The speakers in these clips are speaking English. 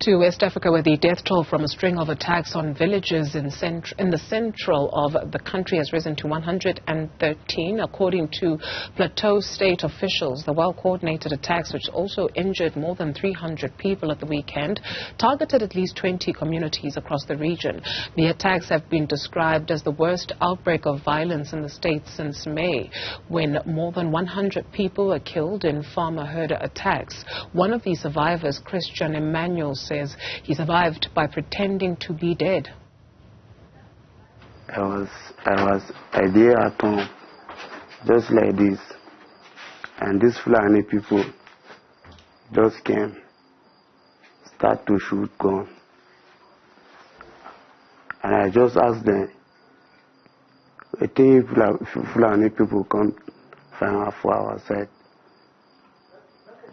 To West Africa, where the death toll from a string of attacks on villages in the central of the country has risen to 113. According to Plateau state officials, the well-coordinated attacks, which also injured more than 300 people at the weekend, targeted at least 20 communities across the region. The attacks have been described as the worst outbreak of violence in the state since May, when more than 100 people were killed in farmer-herder attacks. One of the survivors, Christian Emmanuel, says he survived by pretending to be dead. I was there at home, just like this, and these Fulani people just came, start to shoot gun, and I just asked them, I think Fulani people come find for our side.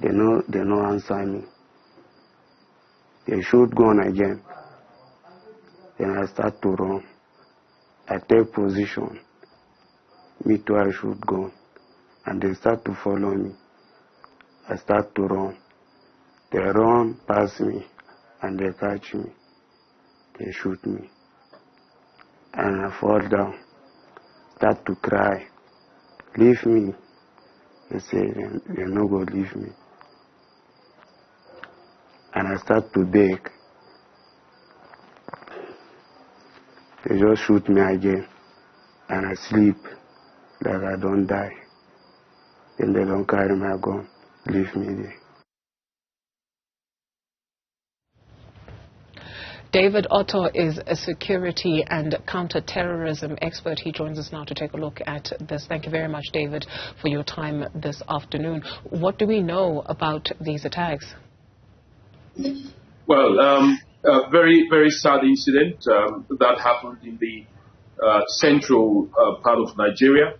They no answer me. They shoot gun again. Then I start to run. I take position. Me too, I shoot gun. And they start to follow me. I start to run. They run past me and they catch me. They shoot me. And I fall down. Start to cry. Leave me. They say they're not going to leave me. And I start to beg. They just shoot me again. And I sleep like I don't die. Then they don't carry my gun, leave me there. David Otto is a security and counter-terrorism expert. He joins us now to take a look at this. Thank you very much, David, for your time this afternoon. What do we know about these attacks? Well, a very, very sad incident that happened in the central part of Nigeria.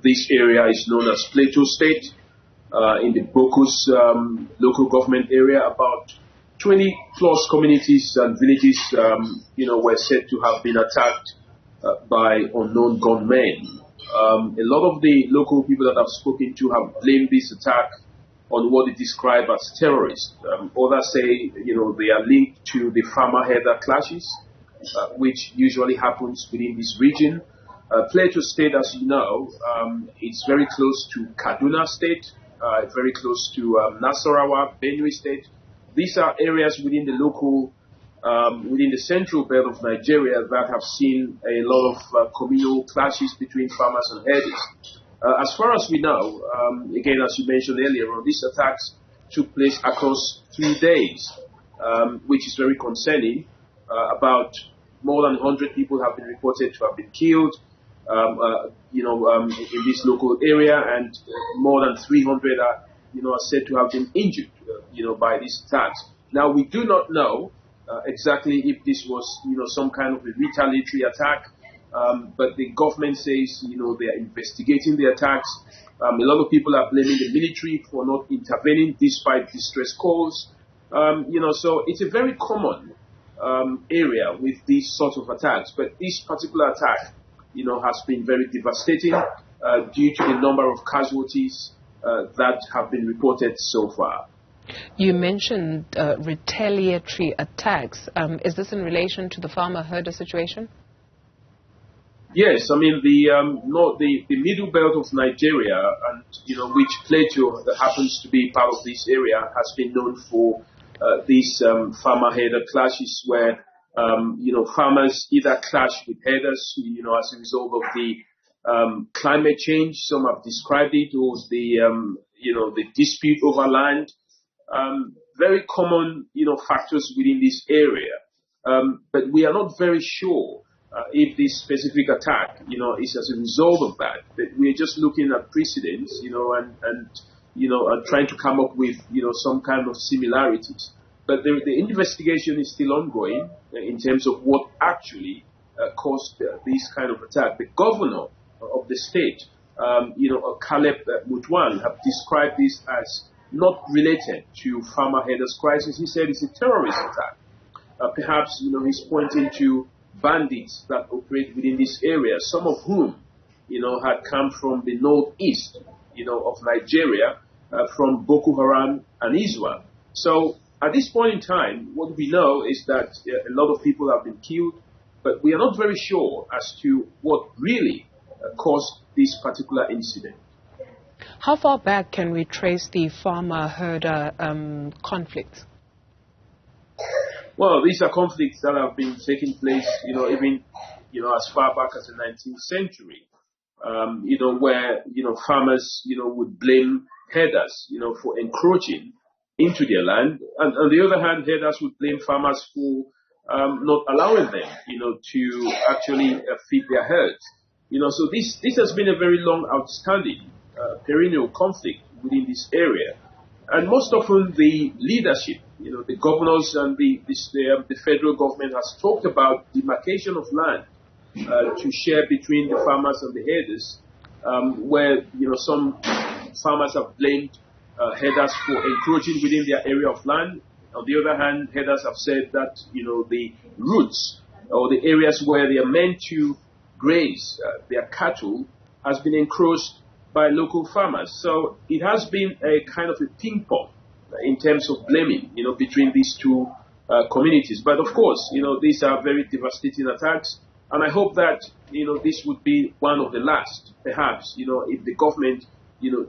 This area is known as Plateau State, in the Bokus local government area. About 20 plus communities and villages, were said to have been attacked by unknown gunmen. A lot of the local people that I've spoken to have blamed this attack on what they describe as terrorists. Others say, they are linked to the farmer-herder clashes, which usually happens within this region. Plateau State, as you know, it's very close to Kaduna State, very close to Nasarawa, Benue State. These are areas within the within the central belt of Nigeria that have seen a lot of communal clashes between farmers and herders. As far as we know, again, as you mentioned earlier, these attacks took place across 3 days, which is very concerning. About more than 100 people have been reported to have been killed, in this local area, and more than 300 are said to have been injured, by these attacks. Now, we do not know exactly if this was, some kind of a retaliatory attack. But the government says, they are investigating the attacks. A lot of people are blaming the military for not intervening despite distress calls. So it's a very common area with these sorts of attacks. But this particular attack, has been very devastating due to the number of casualties that have been reported so far. You mentioned retaliatory attacks. Is this in relation to the farmer-herder situation? Yes, I mean the middle belt of Nigeria, and which Plateau that happens to be part of this area, has been known for these farmer-herder clashes, where farmers either clash with herders, as a result of the climate change. Some have described it as the dispute over land. Very common factors within this area, but we are not very sure. If this specific attack, is as a result of that. But we're just looking at precedents, and trying to come up with, some kind of similarities. But the investigation is still ongoing in terms of what actually caused this kind of attack. The governor of the state, Caleb Mutwan, have described this as not related to farmer-herders crisis. He said it's a terrorist attack. Perhaps, he's pointing to bandits that operate within this area, some of whom, had come from the northeast, of Nigeria, from Boko Haram and Iswa. So At this point in time, what we know is that a lot of people have been killed, but we are not very sure as to what really caused this particular incident. How far back can we trace the farmer-herder conflicts? Well, these are conflicts that have been taking place, even, as far back as the 19th century, where, farmers, would blame herders, for encroaching into their land. And on the other hand, herders would blame farmers for not allowing them, to actually feed their herds. So this has been a very long outstanding perennial conflict within this area. And most often the leadership, the governors and the federal government has talked about demarcation of land to share between the farmers and the herders, where, some farmers have blamed herders for encroaching within their area of land. On the other hand, herders have said that, the routes or the areas where they are meant to graze their cattle has been encroached by local farmers. So it has been a kind of a ping pong in terms of blaming, between these two communities. But of course, these are very devastating attacks. And I hope that, this would be one of the last, perhaps, if the government,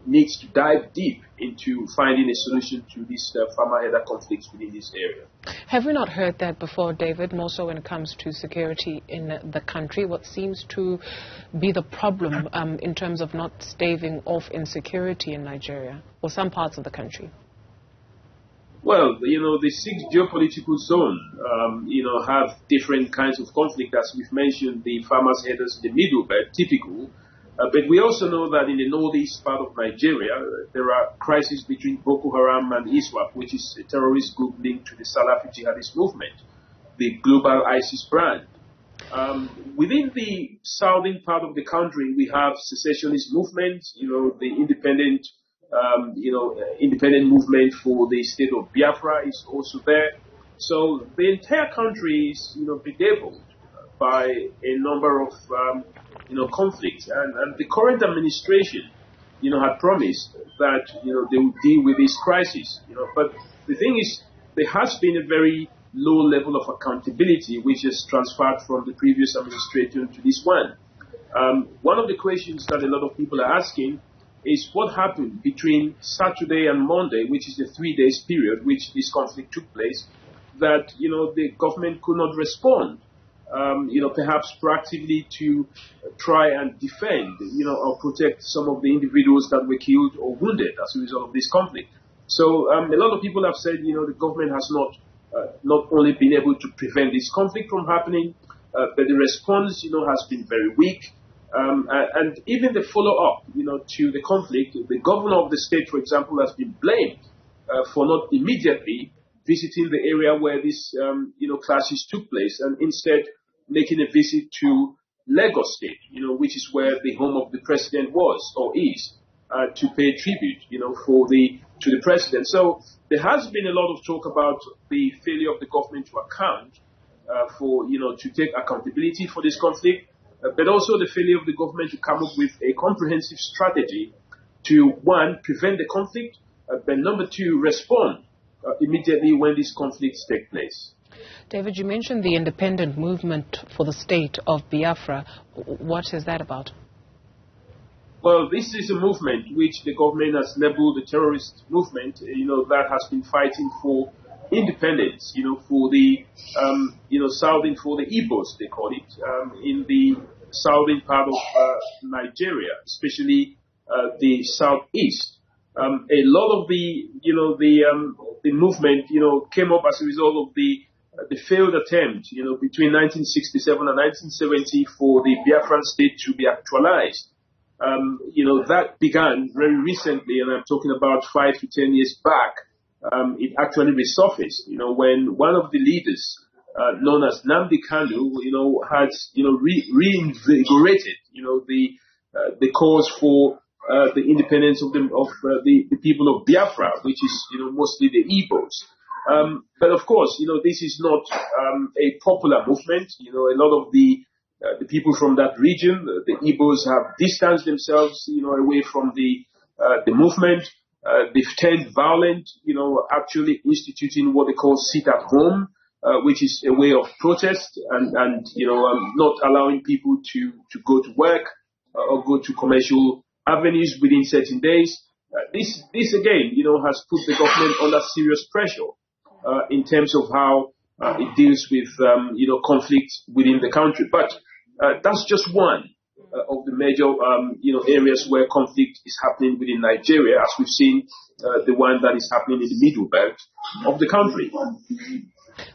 needs to dive deep into finding a solution to these farmer-herder conflicts within this area. Have we not heard that before, David, more so when it comes to security in the country? What seems to be the problem in terms of not staving off insecurity in Nigeria or some parts of the country? Well, the six geopolitical zone, have different kinds of conflict. As we've mentioned, the farmers' herders in the middle belt, typical. But we also know that in the northeast part of Nigeria, there are crises between Boko Haram and ISWAP, which is a terrorist group linked to the Salafi jihadist movement, the global ISIS brand. Within the southern part of the country, we have secessionist movements, the independent movement for the state of Biafra is also there. So the entire country is, bedeviled by a number of, conflicts. And the current administration, had promised that, they would deal with this crisis, But the thing is, there has been a very low level of accountability, which has transferred from the previous administration to this one. One of the questions that a lot of people are asking is what happened between Saturday and Monday, which is the 3 days period which this conflict took place, that, the government could not respond, perhaps proactively to try and defend, or protect some of the individuals that were killed or wounded as a result of this conflict. So a lot of people have said, the government has not only been able to prevent this conflict from happening, but the response, has been very weak. And even the follow-up, to the conflict, the governor of the state, for example, has been blamed for not immediately visiting the area where these, clashes took place, and instead making a visit to Lagos State, which is where the home of the president was or is, to pay tribute, to the president. So there has been a lot of talk about the failure of the government to account for, to take accountability for this conflict, but also the failure of the government to come up with a comprehensive strategy to, one, prevent the conflict, but number two, respond immediately when these conflicts take place. David, you mentioned the independent movement for the state of Biafra. What is that about? Well, this is a movement which the government has labeled a terrorist movement, that has been fighting for independence, for the, southern, for the Igbos, they call it, in the southern part of Nigeria, especially the southeast. A lot of the, the movement, came up as a result of the failed attempt, between 1967 and 1970 for the Biafran state to be actualized. That began very recently, and I'm talking about 5 to 10 years back. It actually resurfaced, when one of the leaders, known as Nnamdi Kanu, has, reinvigorated, the cause for the independence of the people of Biafra, which is, mostly the Igbos. But of course, this is not a popular movement. A lot of the people from that region, the Igbos, have distanced themselves, away from the movement. They've turned violent, actually instituting what they call sit at home, which is a way of protest and not allowing people to go to work or go to commercial avenues within certain days. This again, has put the government under serious pressure in terms of how it deals with, conflict within the country. But that's just one of the major, areas where conflict is happening within Nigeria, as we've seen the one that is happening in the middle belt of the country.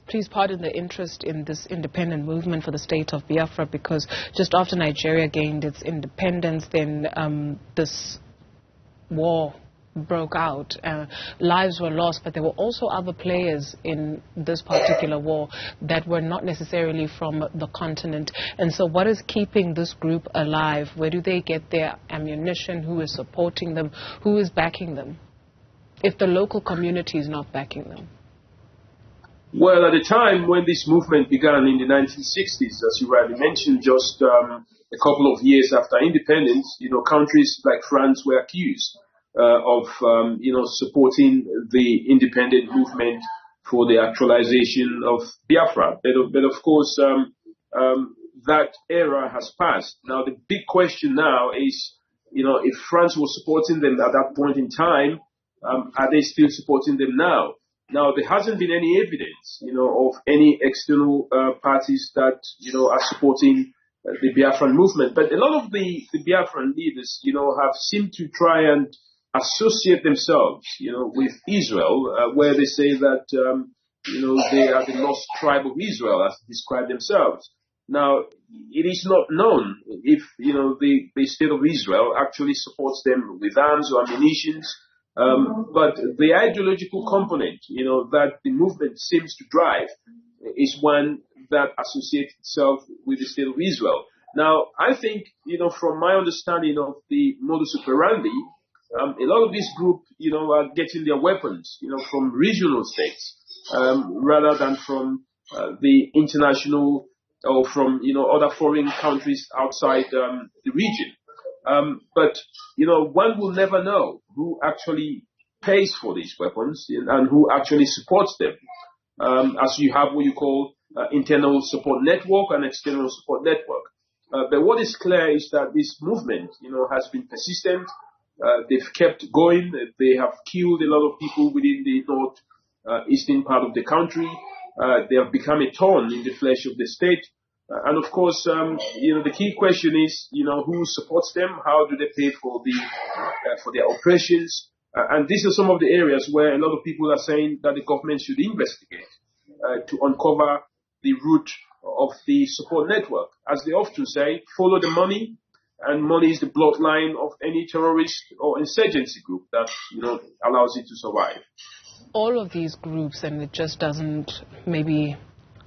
Please pardon the interest in this independent movement for the state of Biafra, because just after Nigeria gained its independence, then this war broke out. Lives were lost, but there were also other players in this particular war that were not necessarily from the continent. And so what is keeping this group alive? Where do they get their ammunition? Who is supporting them? Who is backing them, if the local community is not backing them? Well, at the time when this movement began in the 1960s, as you rightly mentioned, just a couple of years after independence, countries like France were accused of supporting the independent movement for the actualization of Biafra. But of course, that era has passed. Now, the big question now is, if France was supporting them at that point in time, are they still supporting them now? Now, there hasn't been any evidence, of any external parties that, are supporting the Biafran movement. But a lot of the Biafran leaders, have seemed to try and associate themselves, with Israel, where they say that, they are the lost tribe of Israel, as they describe themselves. Now, it is not known if, the state of Israel actually supports them with arms or ammunition. But the ideological component, that the movement seems to drive is one that associates itself with the state of Israel. Now, I think, from my understanding of the modus operandi, a lot of this group, are getting their weapons, from regional states, rather than from the international or from, other foreign countries outside the region. But, one will never know who actually pays for these weapons and who actually supports them, as you have what you call internal support network and external support network. But what is clear is that this movement, has been persistent. They've kept going. They have killed a lot of people within the northeastern part of the country. They have become a thorn in the flesh of the state. And of course, the key question is, who supports them? How do they pay for their operations? And these are some of the areas where a lot of people are saying that the government should investigate to uncover the root of the support network. As they often say, follow the money, and money is the bloodline of any terrorist or insurgency group that, allows it to survive. All of these groups, and it just doesn't, maybe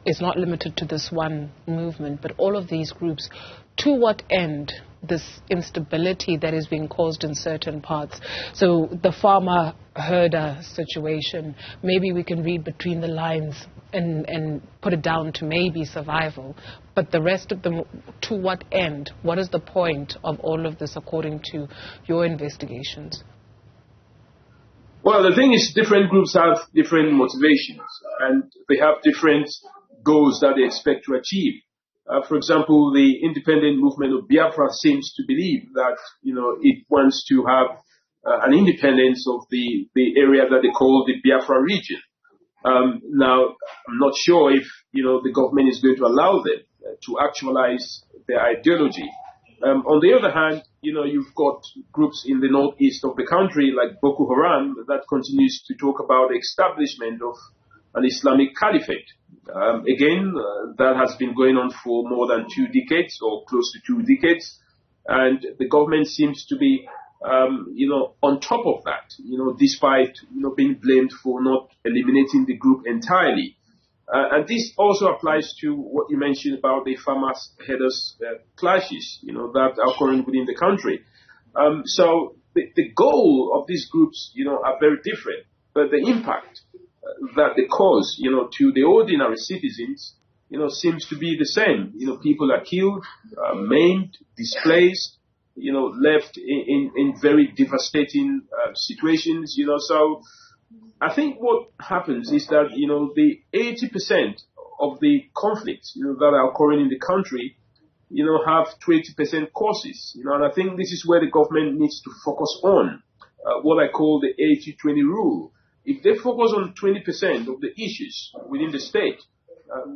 it's not limited to this one movement, but all of these groups, to what end this instability that is being caused in certain parts? So the farmer-herder situation, maybe we can read between the lines and put it down to maybe survival. But the rest of them, to what end? What is the point of all of this according to your investigations? Well, the thing is, different groups have different motivations, and they have different goals that they expect to achieve. For example, the independent movement of Biafra seems to believe that, it wants to have an independence of the area that they call the Biafra region. Now, I'm not sure if, the government is going to allow them to actualize their ideology. On the other hand, you've got groups in the northeast of the country like Boko Haram that continues to talk about the establishment of an Islamic caliphate. Again, that has been going on for more than 2 decades or close to 2 decades. And the government seems to be, on top of that, despite, being blamed for not eliminating the group entirely. And this also applies to what you mentioned about the farmers-herders clashes, that are occurring within the country. So the goal of these groups, are very different, but the impact that they cause, to the ordinary citizens, seems to be the same. People are killed, maimed, displaced, left in very devastating situations, So I think what happens is that, the 80% of the conflicts, that are occurring in the country, have 20% causes, and I think this is where the government needs to focus on what I call the 80-20 rule. If they focus on 20% of the issues within the state,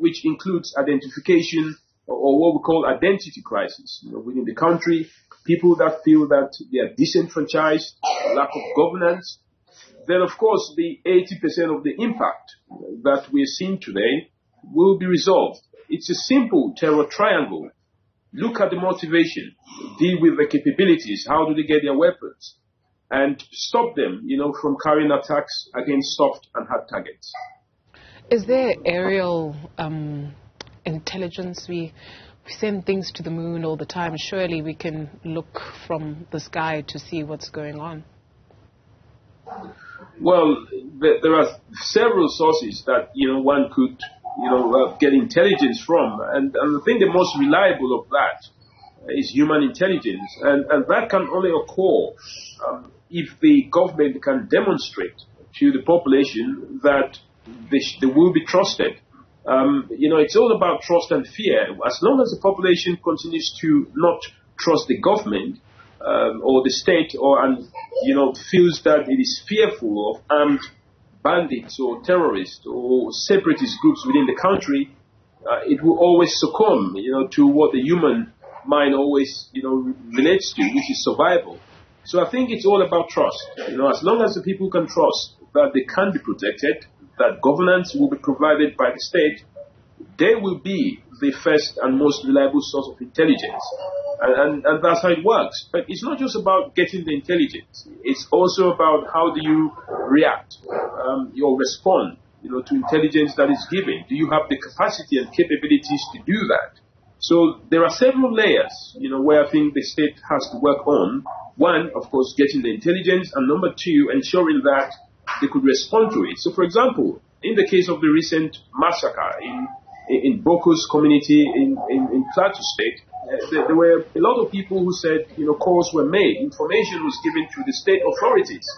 which includes identification or what we call identity crisis, within the country, people that feel that they are disenfranchised, lack of governance, then of course the 80% of the impact that we're seeing today will be resolved. It's a simple terror triangle. Look at the motivation, deal with the capabilities, how do they get their weapons, and stop them, from carrying attacks against soft and hard targets. Is there aerial intelligence? We send things to the moon all the time. Surely we can look from the sky to see what's going on. Well, there are several sources that, one could, get intelligence from. And I think the most reliable of that is human intelligence. And that can only occur if the government can demonstrate to the population that they will be trusted. It's all about trust and fear. As long as the population continues to not trust the government or the state, feels that it is fearful of armed bandits or terrorists or separatist groups within the country, it will always succumb, to what the human mind always, relates to, which is survival. So I think it's all about trust. As long as the people can trust that they can be protected, that governance will be provided by the state, they will be the first and most reliable source of intelligence. And that's how it works. But it's not just about getting the intelligence. It's also about how do you react, or respond, to intelligence that is given. Do you have the capacity and capabilities to do that? So there are several layers, where I think the state has to work on. One, of course, getting the intelligence, and number two, ensuring that they could respond to it. So, for example, in the case of the recent massacre in Boko's community in Plateau State, there were a lot of people who said, calls were made, information was given to the state authorities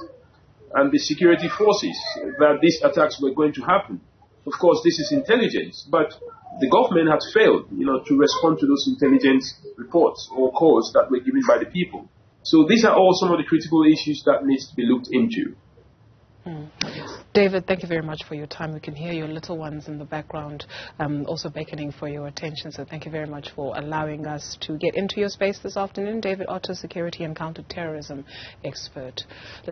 and the security forces that these attacks were going to happen. Of course, this is intelligence, but the government had failed, to respond to those intelligence reports or calls that were given by the people. So these are all some of the critical issues that needs to be looked into. David, thank you very much for your time. We can hear your little ones in the background also beckoning for your attention. So thank you very much for allowing us to get into your space this afternoon. David Otto, security and counter-terrorism expert.